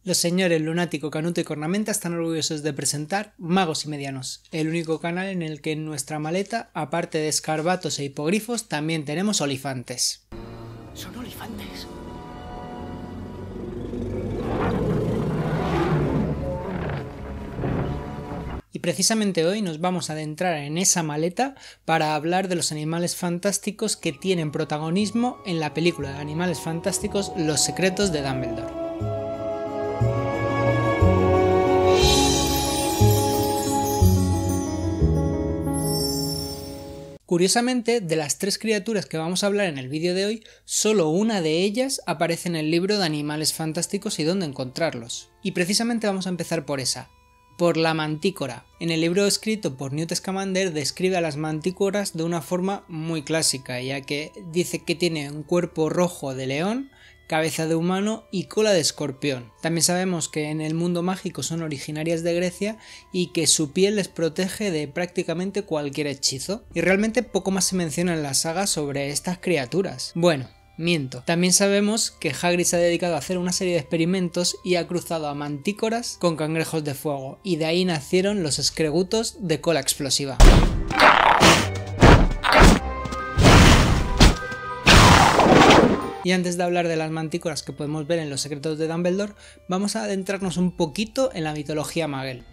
Los señores Lunático, Canuto y Cornamenta están orgullosos de presentar Magos y Medianos, el único canal en el que en nuestra maleta, aparte de escarbatos e hipogrifos, también tenemos olifantes. Son olifantes. Y precisamente hoy nos vamos a adentrar en esa maleta para hablar de los animales fantásticos que tienen protagonismo en la película de Animales Fantásticos Los Secretos de Dumbledore. Curiosamente, de las tres criaturas que vamos a hablar en el vídeo de hoy, solo una de ellas aparece en el libro de Animales Fantásticos y dónde encontrarlos. Y precisamente vamos a empezar por esa, por la mantícora. En el libro escrito por Newt Scamander describe a las mantícoras de una forma muy clásica, ya que dice que tiene un cuerpo rojo de león, cabeza de humano y cola de escorpión. También sabemos que en el mundo mágico son originarias de Grecia y que su piel les protege de prácticamente cualquier hechizo. Y realmente poco más se menciona en la saga sobre estas criaturas. Bueno, miento. También sabemos que Hagrid se ha dedicado a hacer una serie de experimentos y ha cruzado a mantícoras con cangrejos de fuego, y de ahí nacieron los escregutos de cola explosiva. Y antes de hablar de las mantícoras que podemos ver en Los Secretos de Dumbledore, vamos a adentrarnos un poquito en la mitología Muggle.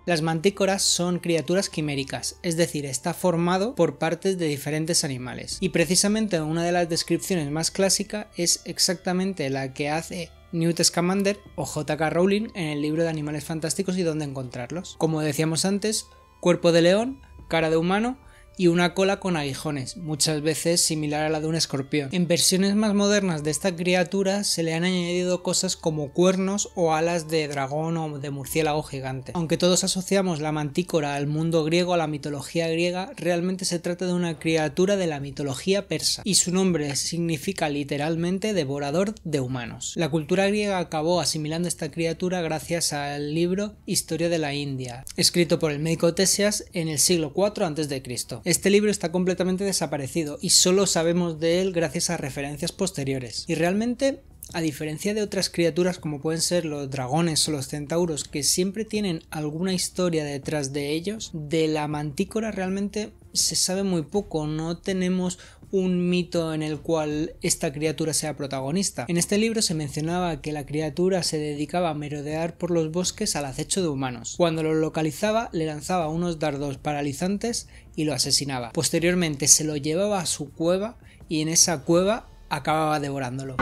Las mantícoras son criaturas quiméricas, es decir, está formado por partes de diferentes animales. Y precisamente una de las descripciones más clásicas es exactamente la que hace Newt Scamander o J.K. Rowling en el libro de Animales Fantásticos y dónde encontrarlos. Como decíamos antes, cuerpo de león, cara de humano y una cola con aguijones, muchas veces similar a la de un escorpión. En versiones más modernas de esta criatura se le han añadido cosas como cuernos o alas de dragón o de murciélago gigante. Aunque todos asociamos la mantícora al mundo griego, a la mitología griega, realmente se trata de una criatura de la mitología persa, y su nombre significa literalmente devorador de humanos. La cultura griega acabó asimilando esta criatura gracias al libro Historia de la India, escrito por el médico Ctesias en el siglo IV a.C. Este libro está completamente desaparecido y solo sabemos de él gracias a referencias posteriores. Y realmente, a diferencia de otras criaturas como pueden ser los dragones o los centauros, que siempre tienen alguna historia detrás de ellos, de la mantícora realmente se sabe muy poco. No tenemos un mito en el cual esta criatura sea protagonista. En este libro se mencionaba que la criatura se dedicaba a merodear por los bosques al acecho de humanos. Cuando lo localizaba, le lanzaba unos dardos paralizantes y lo asesinaba. Posteriormente se lo llevaba a su cueva y en esa cueva acababa devorándolo.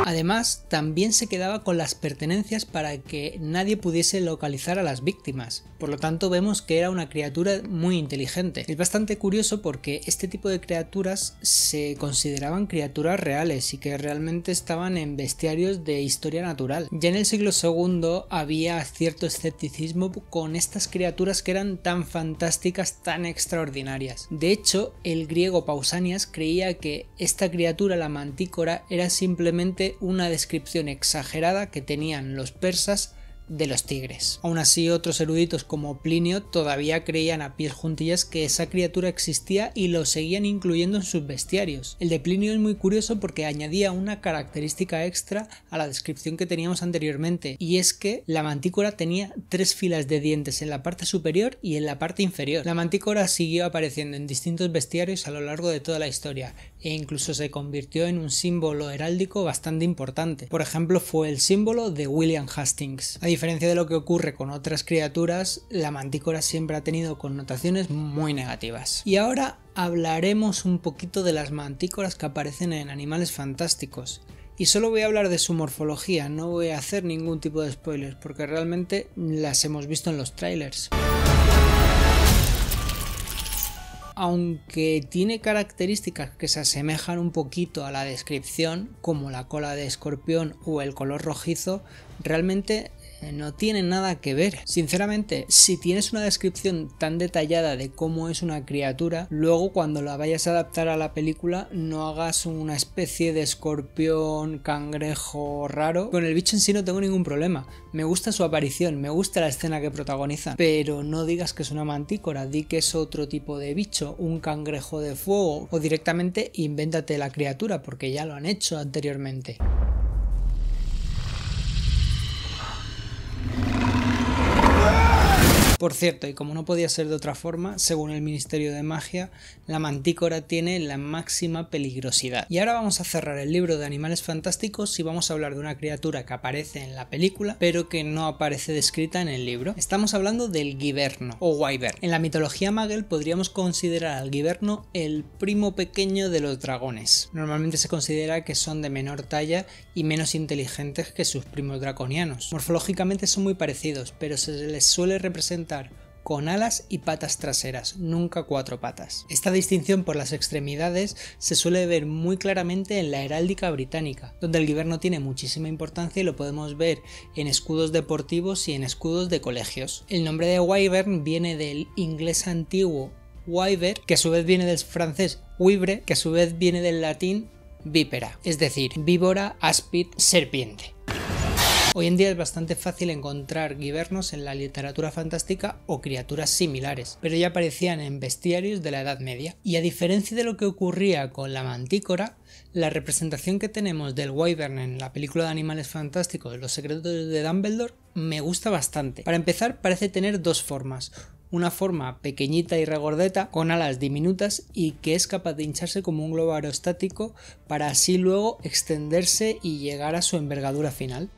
Además, también se quedaba con las pertenencias para que nadie pudiese localizar a las víctimas. Por lo tanto, vemos que era una criatura muy inteligente. Es bastante curioso porque este tipo de criaturas se consideraban criaturas reales y que realmente estaban en bestiarios de historia natural. Ya en el siglo II había cierto escepticismo con estas criaturas que eran tan fantásticas, tan extraordinarias. De hecho, el griego Pausanias creía que esta criatura, la mantícora, era simplemente una descripción exagerada que tenían los persas de los tigres. Aún así, otros eruditos como Plinio todavía creían a pies juntillas que esa criatura existía y lo seguían incluyendo en sus bestiarios. El de Plinio es muy curioso porque añadía una característica extra a la descripción que teníamos anteriormente, y es que la mantícora tenía 3 filas de dientes en la parte superior y en la parte inferior. La mantícora siguió apareciendo en distintos bestiarios a lo largo de toda la historia e incluso se convirtió en un símbolo heráldico bastante importante. Por ejemplo, fue el símbolo de William Hastings. A diferencia de lo que ocurre con otras criaturas, la mantícora siempre ha tenido connotaciones muy negativas. Y ahora hablaremos un poquito de las mantícoras que aparecen en Animales Fantásticos. Y solo voy a hablar de su morfología, no voy a hacer ningún tipo de spoilers, porque realmente las hemos visto en los trailers. Aunque tiene características que se asemejan un poquito a la descripción, como la cola de escorpión o el color rojizo, realmente no tiene nada que ver. Sinceramente, si tienes una descripción tan detallada de cómo es una criatura, luego cuando la vayas a adaptar a la película no hagas una especie de escorpión, cangrejo raro. Con el bicho en sí no tengo ningún problema. Me gusta su aparición, me gusta la escena que protagoniza, pero no digas que es una mantícora, di que es otro tipo de bicho, un cangrejo de fuego, o directamente invéntate la criatura, porque ya lo han hecho anteriormente. Por cierto, y como no podía ser de otra forma, según el Ministerio de Magia, la mantícora tiene la máxima peligrosidad. Y ahora vamos a cerrar el libro de Animales Fantásticos y vamos a hablar de una criatura que aparece en la película, pero que no aparece descrita en el libro. Estamos hablando del Giverno, o Wyvern. En la mitología Muggle podríamos considerar al Giverno el primo pequeño de los dragones. Normalmente se considera que son de menor talla y menos inteligentes que sus primos draconianos. Morfológicamente son muy parecidos, pero se les suele representar con alas y patas traseras, nunca 4 patas. Esta distinción por las extremidades se suele ver muy claramente en la heráldica británica, donde el Giverno tiene muchísima importancia y lo podemos ver en escudos deportivos y en escudos de colegios. El nombre de Wyvern viene del inglés antiguo wyver, que a su vez viene del francés wivre, que a su vez viene del latín vípera, es decir, víbora, áspid, serpiente. Hoy en día es bastante fácil encontrar givernos en la literatura fantástica o criaturas similares, pero ya aparecían en bestiarios de la Edad Media. Y a diferencia de lo que ocurría con la mantícora, la representación que tenemos del wyvern en la película de Animales Fantásticos, Los secretos de Dumbledore, me gusta bastante. Para empezar, parece tener dos formas. Una forma pequeñita y regordeta, con alas diminutas y que es capaz de hincharse como un globo aerostático para así luego extenderse y llegar a su envergadura final.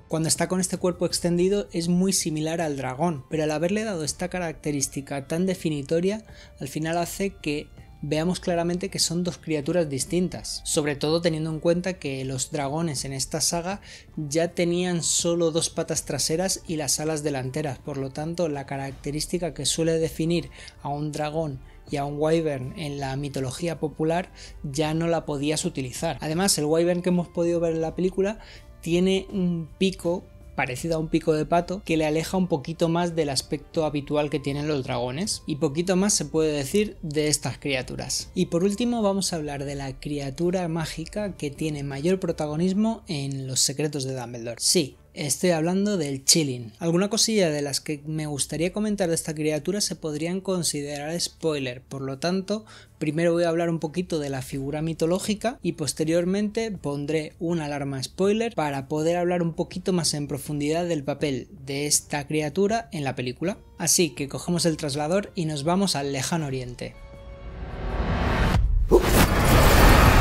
Cuando está con este cuerpo extendido es muy similar al dragón, pero al haberle dado esta característica tan definitoria, al final hace que veamos claramente que son dos criaturas distintas, sobre todo teniendo en cuenta que los dragones en esta saga ya tenían solo 2 patas traseras y las alas delanteras, por lo tanto la característica que suele definir a un dragón y a un wyvern en la mitología popular ya no la podías utilizar. Además, el wyvern que hemos podido ver en la película tiene un pico parecido a un pico de pato que le aleja un poquito más del aspecto habitual que tienen los dragones, y poquito más se puede decir de estas criaturas. Y por último vamos a hablar de la criatura mágica que tiene mayor protagonismo en Los secretos de Dumbledore. Sí, estoy hablando del Qilin. Alguna cosilla de las que me gustaría comentar de esta criatura se podrían considerar spoiler, por lo tanto, primero voy a hablar un poquito de la figura mitológica y posteriormente pondré una alarma spoiler para poder hablar un poquito más en profundidad del papel de esta criatura en la película. Así que cogemos el traslador y nos vamos al lejano oriente.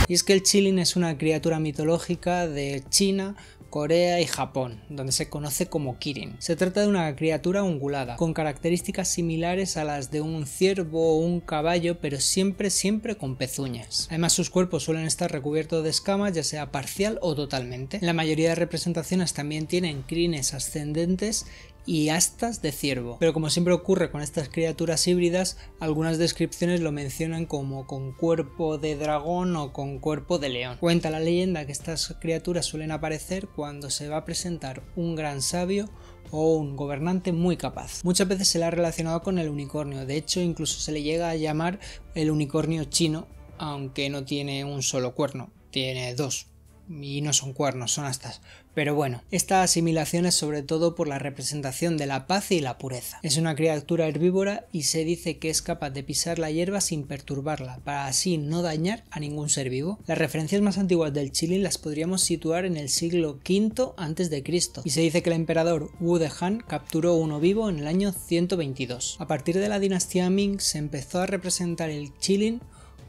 Y es que el Qilin es una criatura mitológica de China, Corea y Japón, donde se conoce como Kirin. Se trata de una criatura ungulada, con características similares a las de un ciervo o un caballo, pero siempre con pezuñas. Además, sus cuerpos suelen estar recubiertos de escamas, ya sea parcial o totalmente. En la mayoría de representaciones también tienen crines ascendentes y astas de ciervo, pero como siempre ocurre con estas criaturas híbridas, algunas descripciones lo mencionan como con cuerpo de dragón o con cuerpo de león. Cuenta la leyenda que estas criaturas suelen aparecer cuando se va a presentar un gran sabio o un gobernante muy capaz. Muchas veces se le ha relacionado con el unicornio, de hecho incluso se le llega a llamar el unicornio chino, aunque no tiene un solo cuerno, tiene 2. Y no son cuernos, son astas. Pero bueno, esta asimilación es sobre todo por la representación de la paz y la pureza. Es una criatura herbívora y se dice que es capaz de pisar la hierba sin perturbarla, para así no dañar a ningún ser vivo. Las referencias más antiguas del Qilin las podríamos situar en el siglo V a.C. y se dice que el emperador Wu de Han capturó uno vivo en el año 122. A partir de la dinastía Ming se empezó a representar el Qilin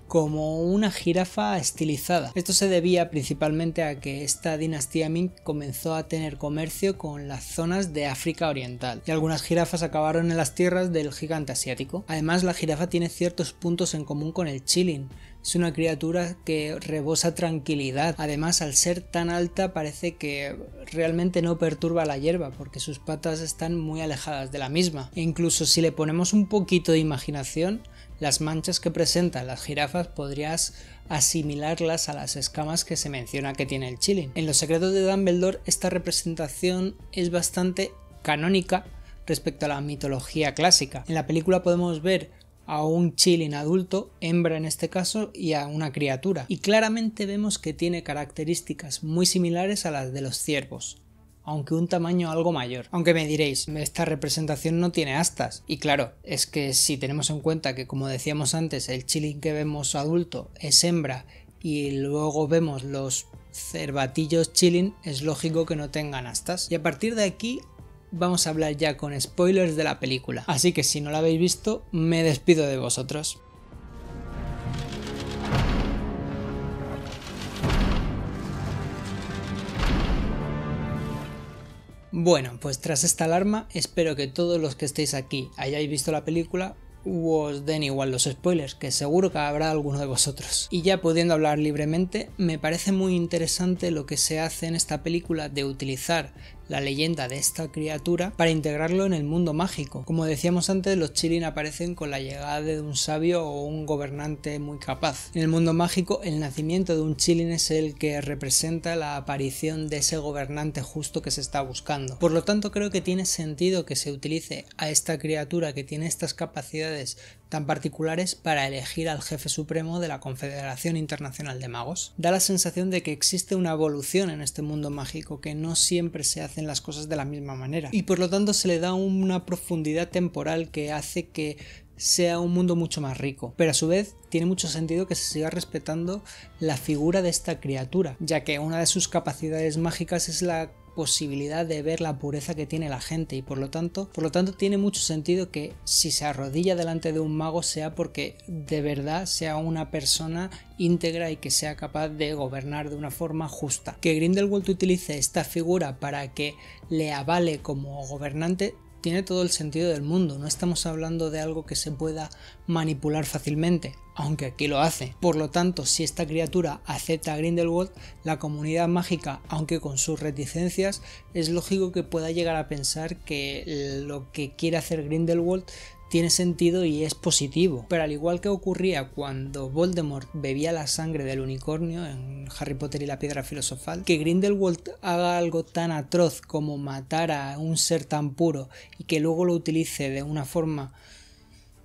como una jirafa estilizada. Esto se debía principalmente a que esta dinastía Ming comenzó a tener comercio con las zonas de África Oriental y algunas jirafas acabaron en las tierras del gigante asiático. Además, la jirafa tiene ciertos puntos en común con el Qilin. Es una criatura que rebosa tranquilidad. Además, al ser tan alta parece que realmente no perturba la hierba porque sus patas están muy alejadas de la misma. E incluso si le ponemos un poquito de imaginación, las manchas que presentan las jirafas podrías asimilarlas a las escamas que se menciona que tiene el Qilin. En Los secretos de Dumbledore esta representación es bastante canónica respecto a la mitología clásica. En la película podemos ver a un Qilin adulto, hembra en este caso, y a una criatura, y claramente vemos que tiene características muy similares a las de los ciervos, aunque un tamaño algo mayor. Aunque me diréis, esta representación no tiene astas, y claro, es que si tenemos en cuenta que, como decíamos antes, el Qilin que vemos adulto es hembra y luego vemos los cervatillos Qilin, es lógico que no tengan astas. Y a partir de aquí vamos a hablar ya con spoilers de la película, así que si no la habéis visto, me despido de vosotros. Bueno, pues tras esta alarma, espero que todos los que estéis aquí hayáis visto la película u os den igual los spoilers, que seguro que habrá alguno de vosotros. Y ya pudiendo hablar libremente, me parece muy interesante lo que se hace en esta película de utilizar la leyenda de esta criatura para integrarlo en el mundo mágico. Como decíamos antes, los Qilin aparecen con la llegada de un sabio o un gobernante muy capaz. En el mundo mágico, el nacimiento de un Qilin es el que representa la aparición de ese gobernante justo que se está buscando. Por lo tanto, creo que tiene sentido que se utilice a esta criatura que tiene estas capacidades tan particulares para elegir al jefe supremo de la Confederación Internacional de Magos. Da la sensación de que existe una evolución en este mundo mágico, que no siempre se hacen las cosas de la misma manera, y por lo tanto se le da una profundidad temporal que hace que sea un mundo mucho más rico, pero a su vez tiene mucho sentido que se siga respetando la figura de esta criatura, ya que una de sus capacidades mágicas es la posibilidad de ver la pureza que tiene la gente, y por lo tanto tiene mucho sentido que si se arrodilla delante de un mago sea porque de verdad sea una persona íntegra y que sea capaz de gobernar de una forma justa. Que Grindelwald utilice esta figura para que le avale como gobernante tiene todo el sentido del mundo. No estamos hablando de algo que se pueda manipular fácilmente, aunque aquí lo hace. Por lo tanto, si esta criatura acepta a Grindelwald, la comunidad mágica, aunque con sus reticencias, es lógico que pueda llegar a pensar que lo que quiere hacer Grindelwald tiene sentido y es positivo. Pero al igual que ocurría cuando Voldemort bebía la sangre del unicornio en Harry Potter y la Piedra Filosofal, que Grindelwald haga algo tan atroz como matar a un ser tan puro y que luego lo utilice de una forma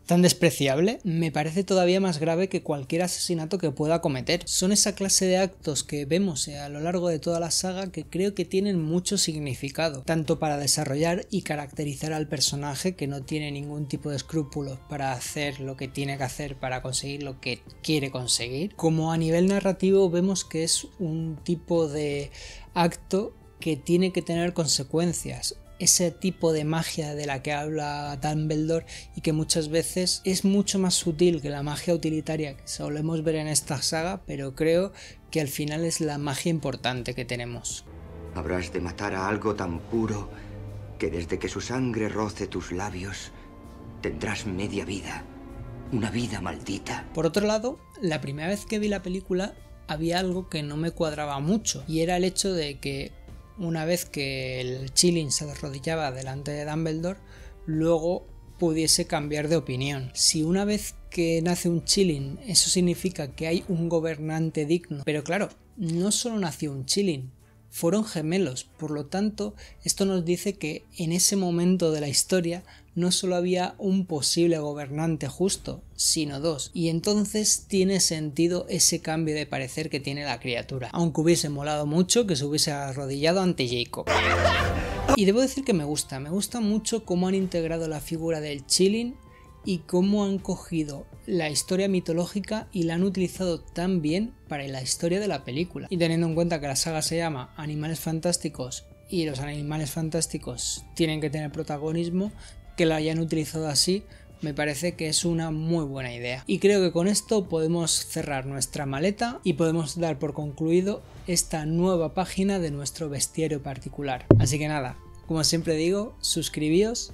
tan despreciable, me parece todavía más grave que cualquier asesinato que pueda cometer. Son esa clase de actos que vemos a lo largo de toda la saga que creo que tienen mucho significado, tanto para desarrollar y caracterizar al personaje, que no tiene ningún tipo de escrúpulos para hacer lo que tiene que hacer para conseguir lo que quiere conseguir, como a nivel narrativo vemos que es un tipo de acto que tiene que tener consecuencias. Ese tipo de magia de la que habla Dumbledore y que muchas veces es mucho más sutil que la magia utilitaria que solemos ver en esta saga, pero creo que al final es la magia importante que tenemos. Habrás de matar a algo tan puro que desde que su sangre roce tus labios tendrás media vida, una vida maldita. Por otro lado, la primera vez que vi la película había algo que no me cuadraba mucho, y era el hecho de que una vez que el Qilin se arrodillaba delante de Dumbledore, luego pudiese cambiar de opinión. Si una vez que nace un Qilin eso significa que hay un gobernante digno, pero claro, no solo nació un Qilin, fueron gemelos, por lo tanto esto nos dice que en ese momento de la historia no solo había un posible gobernante justo, sino dos, y entonces tiene sentido ese cambio de parecer que tiene la criatura, aunque hubiese molado mucho que se hubiese arrodillado ante Jacob. Y debo decir que me gusta mucho cómo han integrado la figura del Qilin y cómo han cogido la historia mitológica y la han utilizado tan bien para la historia de la película. Y teniendo en cuenta que la saga se llama Animales Fantásticos y los animales fantásticos tienen que tener protagonismo, que la hayan utilizado así me parece que es una muy buena idea. Y creo que con esto podemos cerrar nuestra maleta y podemos dar por concluido esta nueva página de nuestro bestiario particular. Así que nada, como siempre digo, suscribíos,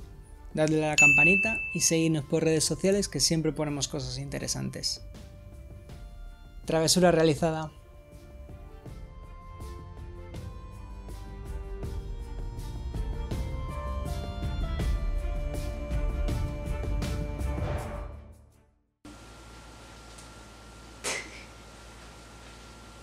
dadle a la campanita y seguidnos por redes sociales, que siempre ponemos cosas interesantes. Travesura realizada.